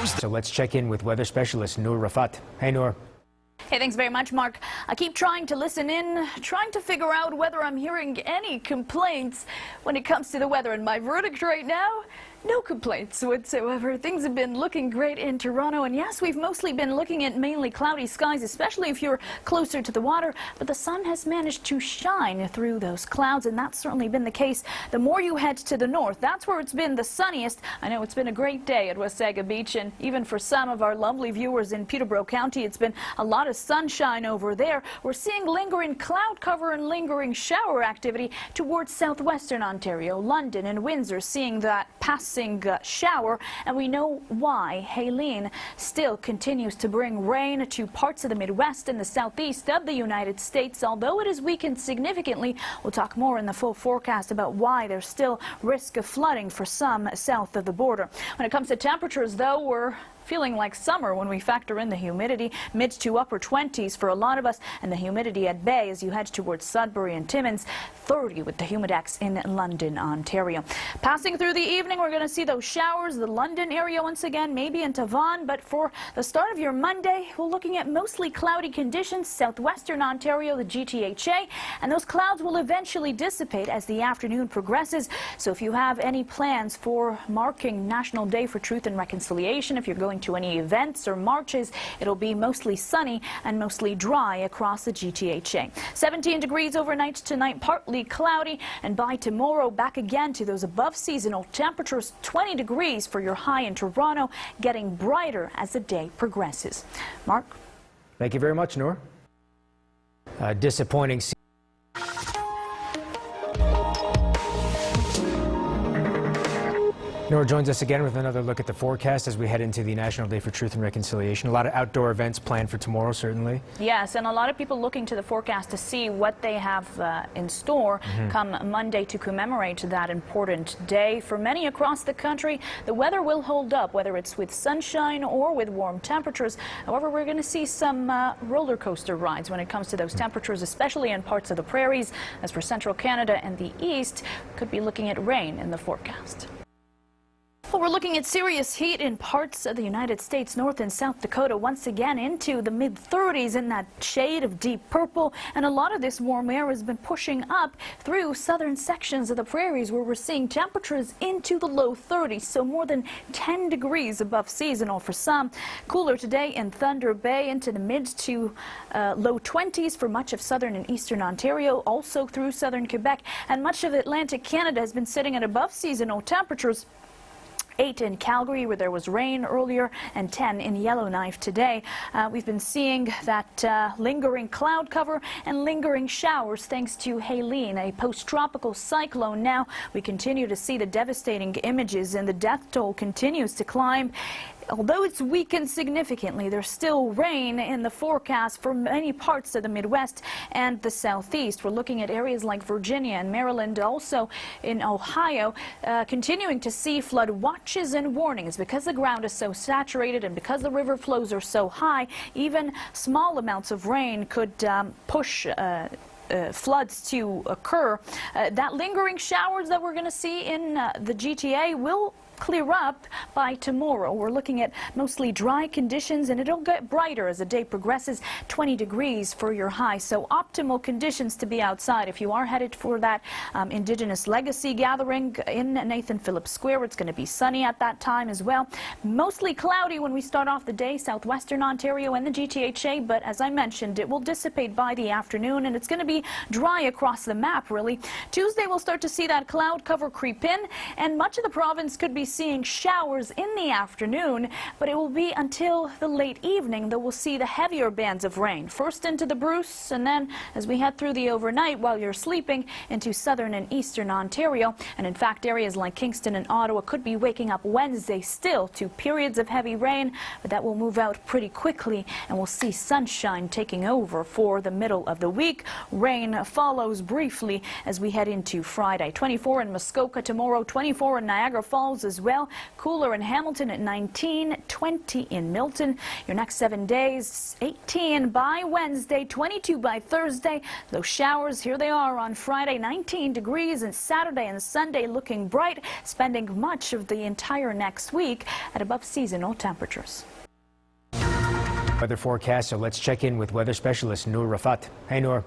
Thursday. So let's check in with weather specialist Noor Rafat. Hey, Noor. Hey, thanks very much, Mark. I keep trying to listen in, trying to figure out whether I'm hearing any complaints when it comes to the weather. And my verdict right now, no complaints whatsoever. Things have been looking great in Toronto. And yes, we've mostly been looking at mainly cloudy skies, especially if you're closer to the water. But the sun has managed to shine through those clouds, and that's certainly been the case. The more you head to the north, that's where it's been the sunniest. I know it's been a great day at Wasaga Beach, and even for some of our lovely viewers in Peterborough County, it's been a lot of sunshine over there. We're seeing lingering cloud cover and lingering shower activity towards southwestern Ontario, London and Windsor, seeing that passing shower, and we know why. Helene still continues to bring rain to parts of the Midwest and the southeast of the United States, although it has weakened significantly. We'll talk more in the full forecast about why there's still risk of flooding for some south of the border. When it comes to temperatures, though, we're feeling like summer when we factor in the humidity, mid to upper 20s for a lot of us, and the humidity at bay as you head towards Sudbury and Timmins, 30 with the humidex in London, Ontario. Passing through the evening, we're going to see those showers, the London area once again, maybe into Vaughan, but for the start of your Monday, we're looking at mostly cloudy conditions, southwestern Ontario, the GTHA, and those clouds will eventually dissipate as the afternoon progresses. So if you have any plans for marking National Day for Truth and Reconciliation, if you're going to any events or marches, it'll be mostly sunny and mostly dry across the GTHA. 17 degrees overnight tonight, partly cloudy, and by tomorrow back again to those above seasonal temperatures. 20 degrees for your high in Toronto, getting brighter as the day progresses. Mark? Thank you very much, Noor. Disappointing. Noor joins us again with another look at the forecast as we head into the National Day for Truth and Reconciliation. A lot of outdoor events planned for tomorrow, certainly. Yes, and a lot of people looking to the forecast to see what they have in store come Monday to commemorate that important day. For many across the country, the weather will hold up, whether it's with sunshine or with warm temperatures. However, we're going to see some roller coaster rides when it comes to those temperatures, especially in parts of the prairies. As for central Canada and the east, could be looking at rain in the forecast. Well, we're looking at serious heat in parts of the United States, North and South Dakota, once again into the mid-30s in that shade of deep purple. And a lot of this warm air has been pushing up through southern sections of the prairies where we're seeing temperatures into the low 30s, so more than 10 degrees above seasonal for some. Cooler today in Thunder Bay into the mid to low 20s for much of southern and eastern Ontario, also through southern Quebec. And much of Atlantic Canada has been sitting at above seasonal temperatures. 8 in Calgary, where there was rain earlier, and 10 in Yellowknife today. We've been seeing that lingering cloud cover and lingering showers thanks to Helene, a post-tropical cyclone. Now we continue to see the devastating images, and the death toll continues to climb. Although it's weakened significantly, there's still rain in the forecast for many parts of the Midwest and the Southeast. We're looking at areas like Virginia and Maryland, also in Ohio, continuing to see flood watches and warnings because the ground is so saturated and because the river flows are so high. Even small amounts of rain could push floods to occur. That lingering showers that we're going to see in the GTA will clear up by tomorrow. We're looking at mostly dry conditions, and it'll get brighter as the day progresses. 20 degrees for your high, so optimal conditions to be outside. If you are headed for that Indigenous Legacy gathering in Nathan Phillips Square, it's going to be sunny at that time as well. Mostly cloudy when we start off the day, southwestern Ontario and the GTHA, but as I mentioned, it will dissipate by the afternoon, and it's going to be dry across the map, really. Tuesday, we'll start to see that cloud cover creep in, and much of the province could be seeing showers in the afternoon, but it will be until the late evening that we'll see the heavier bands of rain. First into the Bruce, and then as we head through the overnight while you're sleeping into southern and eastern Ontario. And in fact, areas like Kingston and Ottawa could be waking up Wednesday still to periods of heavy rain, but that will move out pretty quickly, and we'll see sunshine taking over for the middle of the week. Rain follows briefly as we head into Friday. 24 in Muskoka tomorrow, 24 in Niagara Falls as as well. Cooler in Hamilton at 19, 20 in Milton. Your next 7 days, 18 by Wednesday, 22 by Thursday. Those showers, here they are on Friday, 19 degrees, and Saturday and Sunday looking bright, spending much of the entire next week at above seasonal temperatures. Weather forecast, so let's check in with weather specialist Noor Rafat. Hey, Noor.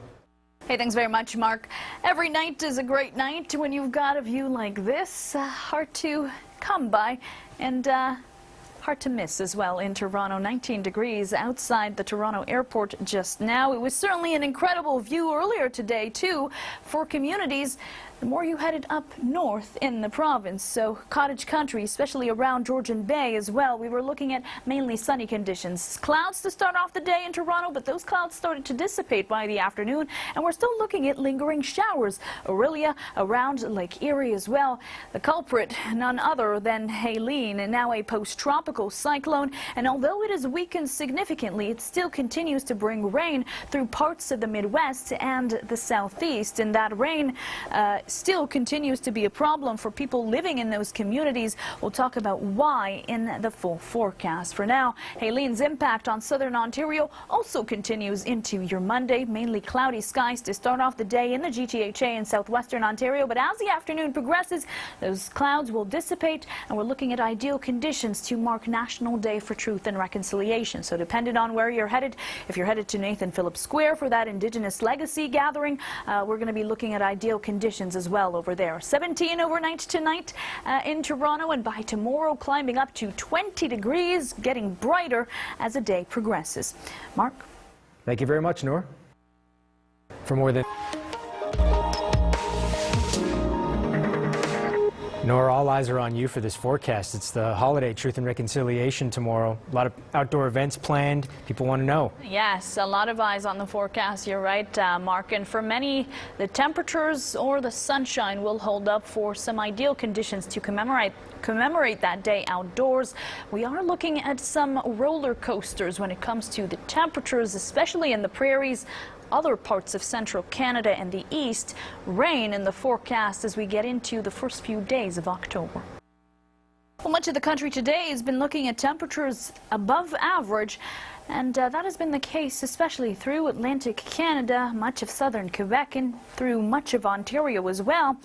Hey, thanks very much, Mark. Every night is a great night when you've got a view like this. Hard to come by and hard to miss as well in Toronto. 19 degrees outside the Toronto airport just now. It was certainly an incredible view earlier today, too, for communities. The more you headed up north in the province, so cottage country, especially around Georgian Bay as well, we were looking at mainly sunny conditions. Clouds to start off the day in Toronto, but those clouds started to dissipate by the afternoon, and we're still looking at lingering showers. Aurelia around Lake Erie as well. The culprit, none other than Helene, and now a post-tropical cyclone, and although it has weakened significantly, it still continues to bring rain through parts of the Midwest and the Southeast, and that rain still continues to be a problem for people living in those communities. We'll talk about why in the full forecast. For now, Helene's impact on southern Ontario also continues into your Monday. Mainly cloudy skies to start off the day in the GTHA in southwestern Ontario, but as the afternoon progresses, those clouds will dissipate, and we're looking at ideal conditions to mark National Day for Truth and Reconciliation. So depending on where you're headed, if you're headed to Nathan Phillips Square for that Indigenous Legacy gathering, we're going to be looking at ideal conditions as well over there. 17 overnight tonight in Toronto, and by tomorrow climbing up to 20 degrees, getting brighter as the day progresses. Mark? Thank you very much, Noor. For more than Noor, all eyes are on you for this forecast. It's the holiday, Truth and Reconciliation tomorrow. A lot of outdoor events planned. People want to know. Yes, a lot of eyes on the forecast. You're right, Mark. And for many, the temperatures or the sunshine will hold up for some ideal conditions to commemorate that day outdoors. We are looking at some roller coasters when it comes to the temperatures, especially in the prairies, other parts of central Canada and the east. Rain in the forecast as we get into the first few days of October. Well, much of the country today has been looking at temperatures above average, and that has been the case especially through Atlantic Canada, much of southern Quebec, and through much of Ontario as well.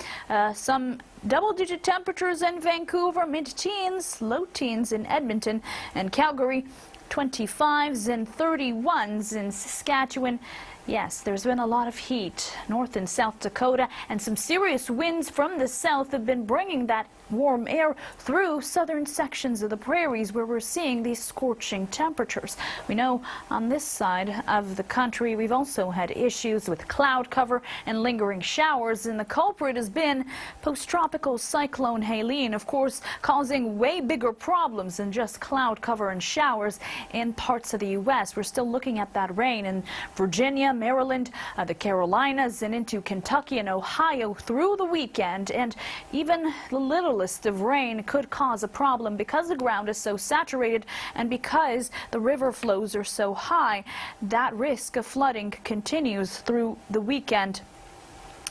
Some double-digit temperatures in Vancouver, mid-teens, low teens in Edmonton and Calgary, 25s and 31s in Saskatchewan. Yes, there's been a lot of heat north and South Dakota, and some serious winds from the south have been bringing that warm air through southern sections of the prairies where we're seeing these scorching temperatures. We know on this side of the country we've also had issues with cloud cover and lingering showers, and the culprit has been post-tropical cyclone Helene, of course, causing way bigger problems than just cloud cover and showers in parts of the U.S. We're still looking at that rain in Virginia, Maryland, the Carolinas, and into Kentucky and Ohio through the weekend, and even the littlest of rain could cause a problem because the ground is so saturated and because the river flows are so high. That risk of flooding continues through the weekend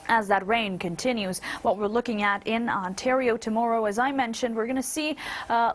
as that rain continues. What we're looking at in Ontario tomorrow, as I mentioned, we're going to see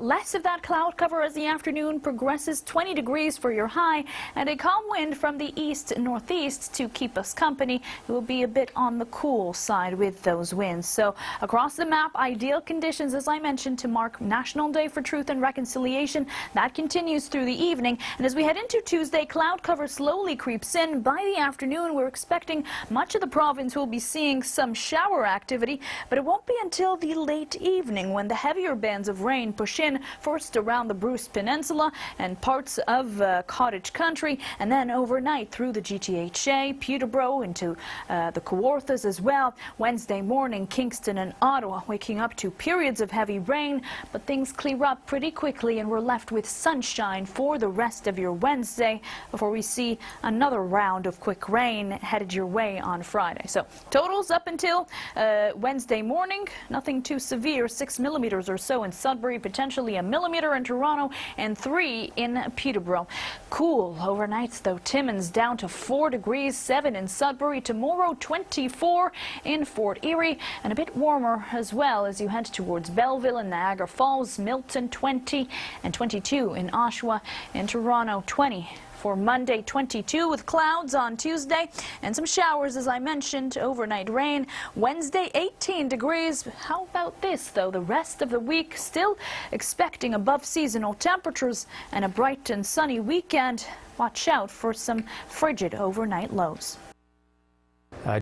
less of that cloud cover as the afternoon progresses. 20 degrees for your high, and a calm wind from the east-northeast to keep us company. It will be a bit on the cool side with those winds. So across the map, ideal conditions, as I mentioned, to mark National Day for Truth and Reconciliation. That continues through the evening, and as we head into Tuesday, cloud cover slowly creeps in. By the afternoon, we're expecting much of the province will be seeing some shower activity, but it won't be until the late evening when the heavier bands of rain push in, first around the Bruce Peninsula and parts of cottage country, and then overnight through the GTHA, Peterborough, into the Kawarthas as well. Wednesday morning, Kingston and Ottawa waking up to periods of heavy rain, but things clear up pretty quickly and we're left with sunshine for the rest of your Wednesday before we see another round of quick rain headed your way on Friday. So total totals up until Wednesday morning. Nothing too severe, 6 millimeters or so in Sudbury, potentially a millimeter in Toronto, and 3 in Peterborough. Cool overnights though. Timmins down to 4 degrees, 7 in Sudbury. Tomorrow 24 in Fort Erie, and a bit warmer as well as you head towards Belleville and Niagara Falls. Milton 20 and 22 in Oshawa. In Toronto 20 for Monday, 22 with clouds on Tuesday and some showers, as I mentioned, overnight rain. Wednesday, 18 degrees. How about this, though? The rest of the week still expecting above seasonal temperatures and a bright and sunny weekend. Watch out for some frigid overnight lows.